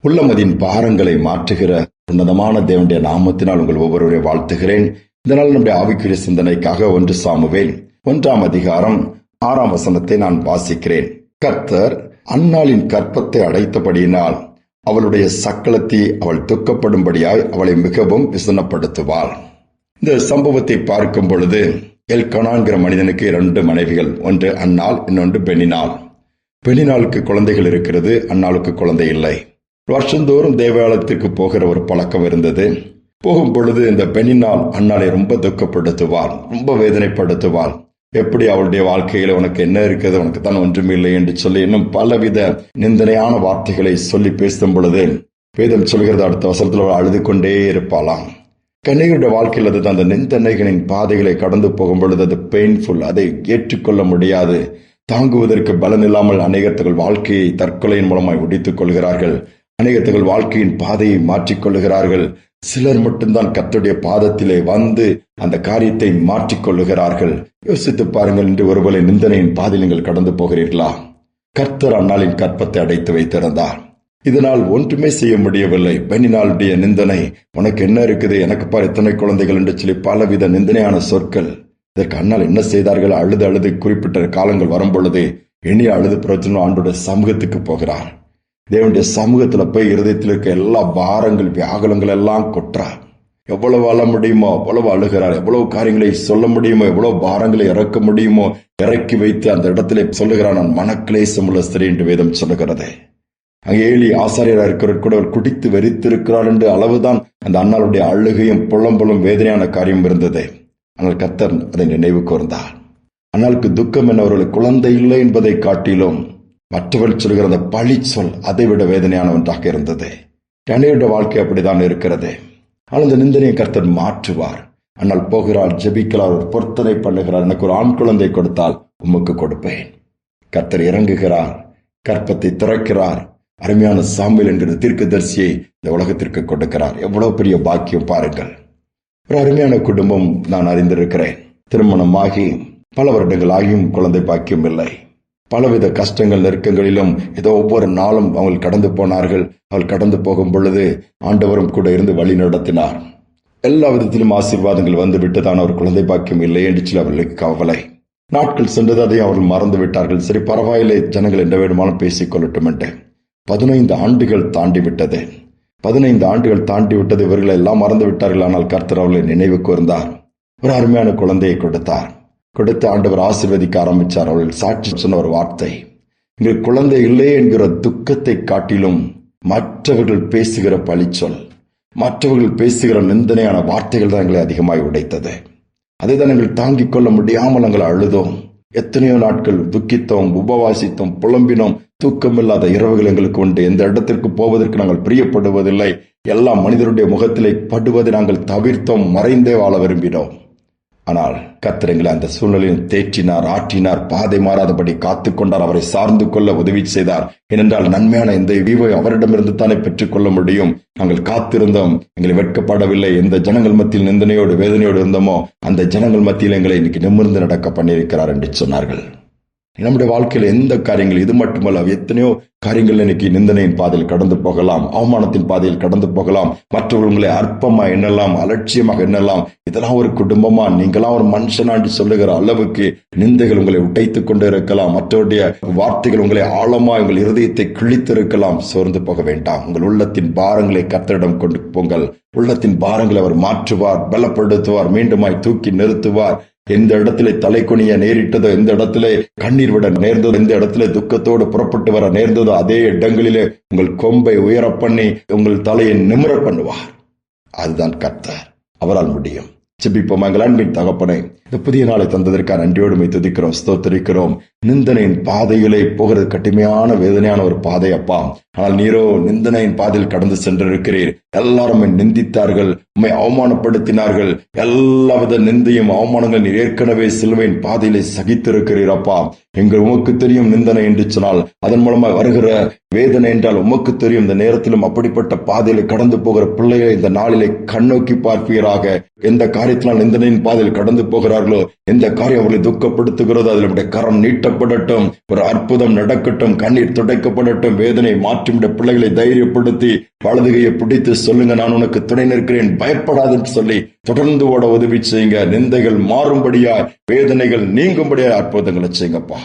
உள்ளமதின் பாரங்களை மாற்றுகிற உன்னதமான தேவனுடைய நாமத்தினால் உங்கள் ஒவ்வொருவரையும் வாழ்த்துகிறேன். இதனால் நம்முடைய ஆவிக்குரிய சிந்தனைக்காக 1 சாமுவேல் 1ஆம் அதிகாரம் 6ஆம் வசனத்தை நான் வாசிக்கிறேன். கர்த்தர் அன்னாளின் கற்பத்தை அடைத்தபடியினால் அவளுடைய சக்களத்தை அவள் துக்கப்படும்படியாய் அவளை மிகவும் விசனப்படுத்துவாள். இந்த சம்பவத்தை பார்க்கும் பொழுது எல்கனான்கிற மனிதனுக்கு 2 மனைவிகள், ஒன்று அன்னாள், இன்னொன்று பெனினாள். பெனினாளுக்கு குழந்தைகள் இருக்கிறது, அன்னாளுக்கு குழந்தை இல்லை. வருஷந்தோறும் தேவாலயத்திற்கு போகிற ஒரு பழக்கம் இருந்தது. போகும் பொழுது இந்த பெனினாள் அன்னாளை ரொம்ப துக்கப்படுத்துவாள், ரொம்ப வேதனைப்படுத்துவாள். எப்படி அவளுடைய வாழ்க்கையில உனக்கு என்ன இருக்குது, உனக்கு தான் ஒன்றுமில்லை என்று சொல்லி இன்னும் பலவித நிந்தனையான வார்த்தைகளை சொல்லி பேசும் பொழுது வேதம் சொல்கிறது, அடுத்த வசனத்தில் அழுது கொண்டே இருப்பாளாம். கன்னிகளுடைய வாழ்க்கையில் அது அந்த நிந்தனைகளின் பாதைகளை கடந்து போகும் பொழுது அது பெயின்ஃபுல், அதை ஏற்றுக்கொள்ள முடியாது. தாங்குவதற்கு பலன் இல்லாமல் அநேகர் தங்கள் வாழ்க்கையை தற்கொலையின் மூலமாய் முடித்துக் கொள்கிறார்கள். அநேகர் தங்கள் வாழ்க்கையின் பாதையை மாற்றிக்கொள்ளுகிறார்கள். சிலர் மட்டும்தான் கர்த்தருடைய பாதத்திலே வந்து அந்த காரியத்தை மாற்றிக்கொள்ளுகிறார்கள். யோசித்து பாருங்கள், இன்று ஒருவேளை நிந்தனையின் பாதையில் நீங்கள் கடந்து போகிறீர்களா? கர்த்தர் அந்நாளின் கற்பத்தை அடைத்து வைத்திருந்தார். இதனால் ஒன்றுமே செய்ய முடியவில்லை. பெனினாளுடைய நிந்தனை, உனக்கு என்ன இருக்குது, எனக்கு பார் எத்தனை குழந்தைகள் என்று சொல்லி பலவித நிந்தனையான சொற்கள். இதற்கு அண்ணால் என்ன செய்தார்கள்? அழுது குறிப்பிட்ட காலங்கள் வரும் பொழுது எண்ணி அழுது பிரச்சனை ஆண்டோட சமூகத்துக்கு போகிறார். தேவனுடைய சமூகத்துல போய் இருதயத்தில் இருக்க எல்லா பாரங்கள் வியாகுலங்கள் எல்லாம் கொட்டுறார். எவ்வளவு அழ முடியுமோ அவ்வளவு அழுகிறார். எவ்வளவு காரியங்களை சொல்ல முடியுமோ, எவ்வளவு பாரங்களை இறக்க முடியுமோ இறக்கி வைத்து அந்த இடத்திலே சொல்லுகிறார், நான் மனக்லேசமுள்ள ஸ்திரீ என்று வேதம் சொல்லுகிறது. அங்கே ஏலி ஆசாரியராக இருக்கிறவர் கூட அவர் குடித்து வெறித்திருக்கிறார் என்று அளவுதான் அந்த அண்ணாளுடைய அழுகையும் புலம்பலும் வேதனையான காரியம் இருந்தது. ஆனால் கர்த்தர் அதை நினைவு கூர்ந்தார். அண்ணாளுக்கு துக்கம் என்னவர்களுக்கு குழந்தை இல்லை என்பதை காட்டிலும் மற்றவர்கள் சொல்கிற அந்த பழி சொல் அதை விட வேதனையான ஒன்றாக இருந்தது. அநேகருடைய வாழ்க்கை அப்படிதான் இருக்கிறது. ஆனால் இந்த நிந்தனையை கர்த்தர் மாற்றுவார். அண்ணால் போகிறாள், ஜெபிக்கிறார், ஒரு பொருத்தனை பண்ணுகிறார், எனக்கு ஒரு ஆண் குழந்தை கொடுத்தால் உமக்கு கொடுப்பேன். கர்த்தர் இறங்குகிறார், கற்பத்தை திறக்கிறார். அருமையான சாமுவேல் என்கிற தீர்க்கதரிசியை இந்த உலகத்திற்கு கொடுக்கிறார். எவ்வளவு பெரிய பாக்கியம் பாருங்கள். ஒரு அருமையான குடும்பம் நான் அறிந்திருக்கிறேன். திருமணமாகி பல வருடங்கள் ஆகியும் குழந்தை பாக்கியம் இல்லை. பலவித கஷ்டங்கள் நெருக்கங்களிலும் ஏதோ ஒவ்வொரு நாளும் அவர்கள் கடந்து போனார்கள். அவள் கடந்து போகும் பொழுது ஆண்டவரும் கூட இருந்து வழி நடத்தினார். எல்லா விதத்திலும் ஆசீர்வாதங்கள் வந்து விட்டுதான் அவர் குழந்தை பாக்கியம் இல்லை என்று சொல்லி அவர்களுக்கு கவலை. நாட்கள் சென்றது, அதையும் அவர்கள் மறந்து விட்டார்கள். சரி, பரவாயில்லை, ஜனங்கள் என்ன வேண்டுமானும் பேசிக் கொள்ளட்டும் என்று 15 ஆண்டுகள் தாண்டி விட்டது. 15 ஆண்டுகள் தாண்டி விட்டது. இவர்களை எல்லாம் மறந்து விட்டார்கள். ஆனால் கர்த்தர் அவர்களை நினைவு கூர்ந்தார். ஒரு அருமையான குழந்தையை கொடுத்தார். கொடுத்து ஆண்டவர் ஆசீர்வதிக்க ஆரம்பித்தார். அவர்கள் சாட்சி சொன்ன ஒரு வார்த்தை, எங்கள் குழந்தை இல்லை என்கிற துக்கத்தை காட்டிலும் மற்றவர்கள் பேசுகிற பழிச்சொல், மற்றவர்கள் பேசுகிற நிந்தனையான வார்த்தைகள் தான் எங்களை அதிகமாய் உடைத்தது. அதைதான் எங்கள் தாங்கிக் கொள்ள முடியாமல் நாங்கள் அழுதோம். எத்தனையோ நாட்கள் துக்கித்தோம், உபவாசித்தோம், புலம்பினோம். தூக்கமில்லாத இரவுகள் எங்களுக்கு உண்டு. எந்த இடத்திற்கு போவதற்கு நாங்கள் பிரியப்படுவதில்லை. எல்லா மனிதருடைய முகத்திலே படுவதை நாங்கள் தவிர்த்தோம், மறைந்தே வாழ விரும்பினோம். ஆனால் கர்த்தர் எங்களை அந்த சூழ்நிலையில் தேற்றினார், ஆற்றினார், பாதை மாறாதபடி காத்துக்கொண்டார், அவரை சார்ந்து கொள்ள உதவி செய்தார். ஏனென்றால் நன்மையான இந்த ஈவை அவரிடமிருந்து தானே பெற்றுக்கொள்ள முடியும். நாங்கள் காத்திருந்தோம், எங்களை வெட்கப்படவில்லை. எந்த ஜனங்கள் மத்தியில் நிந்தனையோடு வேதனையோடு இருந்தோமோ அந்த ஜனங்கள் மத்தியில் எங்களை இன்னைக்கு நிமிர்ந்து நடக்க பண்ணியிருக்கிறார் என்று சொன்னார்கள். நம்முடைய வாழ்க்கையில் எந்த காரியங்கள், இது மட்டுமல்ல, எத்தனையோ காரியங்கள் இன்னைக்கு நிந்தனையின் பாதையில் கடந்து போகலாம், அவமானத்தின் பாதையில் கடந்து போகலாம். மற்றவர்களை அற்பமா எண்ணலாம், அலட்சியமாக எண்ணலாம். இதெல்லாம் ஒரு குடும்பமா, நீங்களாம் ஒரு மனுஷனாண்டு சொல்லுகிற அளவுக்கு நிந்தைகள் உங்களை உடைத்துக் கொண்டு இருக்கலாம். மற்றவருடைய வார்த்தைகள் உங்களை ஆழமா உங்கள் இருதயத்தை கிழித்திருக்கலாம். சோர்ந்து போக வேண்டாம். உங்கள் உள்ளத்தின் பாரங்களை கர்த்தரிடம் கொண்டு போங்கள். உள்ளத்தின் பாரங்களை அவர் மாற்றுவார், பலப்படுத்துவார், மீண்டுமாய் தூக்கி நிறுத்துவார். எந்த இடத்திலே தலை குனிய நேரிட்டதோ, எந்த இடத்திலே கண்ணீர் விட நேர்ந்ததோ, எந்த இடத்திலே துக்கத்தோடு புறப்பட்டு வர நேர்ந்ததோ அதே இடங்களிலே உங்கள் கொம்பை உயர பண்ணி உங்கள் தலையை நிமிர பண்ணுவார். அதுதான் கர்த்தர், அவரால் முடியும். ஜெபிப்போம். எங்கள் அன்பின் தகப்பனே, இந்த புதிய நாளை தந்ததற்காக நன்றியோடு துதிக்கிறோம், ஸ்தோத்திரிக்கிறோம். நிந்தனையின் பாதையிலே போகிறது கடுமையான வேதனையான ஒரு பாதை அப்பா. ஆனால் நீரோ நிந்தனையின் பாதையில் கடந்து சென்றிருக்கிறீர். எல்லாரும் நிந்தித்தார்கள், உம்மை அவமானப்படுத்தினார்கள். எல்லாவித நிந்தையும் அவமானங்கள் நீர் ஏற்கனவே சிலுவையின் பாதையிலே சகித்திருக்கிறீர் அப்பா. எங்கள் உமக்கு தெரியும் நிந்தனை என்று சொன்னால் அதன் மூலமாக வருகிற வேதனை என்றால் உமக்கு தெரியும். இந்த நேரத்திலும் அப்படிப்பட்ட பாதையில கடந்து போகிற பிள்ளைகளை இந்த நாளிலே கண்ணோக்கி பார்ப்பீராக. எந்த காரியத்தினால் நிந்தனையின் பாதையில் கடந்து போகிறார் இருக்கிறார்களோ, எந்த காரியம் அவர்களை துக்கப்படுத்துகிறதோ அதில் நம்முடைய கரம் நீட்டப்படட்டும். ஒரு அற்புதம் நடக்கட்டும். கண்ணீர் துடைக்கப்படட்டும். வேதனை மாற்றி பிள்ளைகளை தைரியப்படுத்தி வலதுகையை பிடித்து சொல்லுங்க, நான் உனக்கு துணை நிற்கிறேன், பயப்படாதுன்னு சொல்லி தொடர்ந்து ஓட உதவி செய்யுங்க. நிந்தைகள் மாறும்படியாய், வேதனைகள் நீங்கும்படியாய் அற்புதங்களை செய்யுங்கப்பா.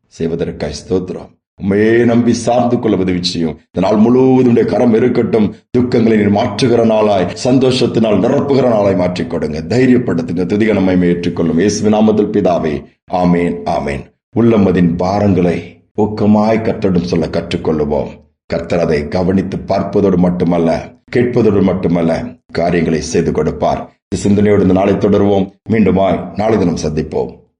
செய்வதற்காய் ஸ்தோத்திரம். உண்மையே நம்பி சார்ந்து கொள்ள உதவி செய்யும். இந்த நாள் முழுவதும் கரம் இருக்கட்டும். துக்கங்களை நீர் மாற்றுகிற நாளாய், சந்தோஷத்தினால் நிரப்புகிற நாளாய் மாற்றிக் கொடுங்க. தைரியப்படுத்துங்க. துதிக நம்மை ஏற்றுக்கொள்ளும். இயேசுவின் நாமத்தில் பிதாவே, ஆமேன், ஆமேன். உள்ளமதின் பாரங்களை ஊக்கமாய் கர்த்தரிடம் சொல்ல கற்றுக்கொள்ளுவோம். கர்த்தர் அதை கவனித்து பார்ப்பதோடு மட்டுமல்ல, கேட்பதோடு மட்டுமல்ல, காரியங்களை செய்து கொடுப்பார். சிந்தனையோடு இந்த நாளை தொடருவோம். மீண்டுமாய் நாளை தினம் சந்திப்போம்.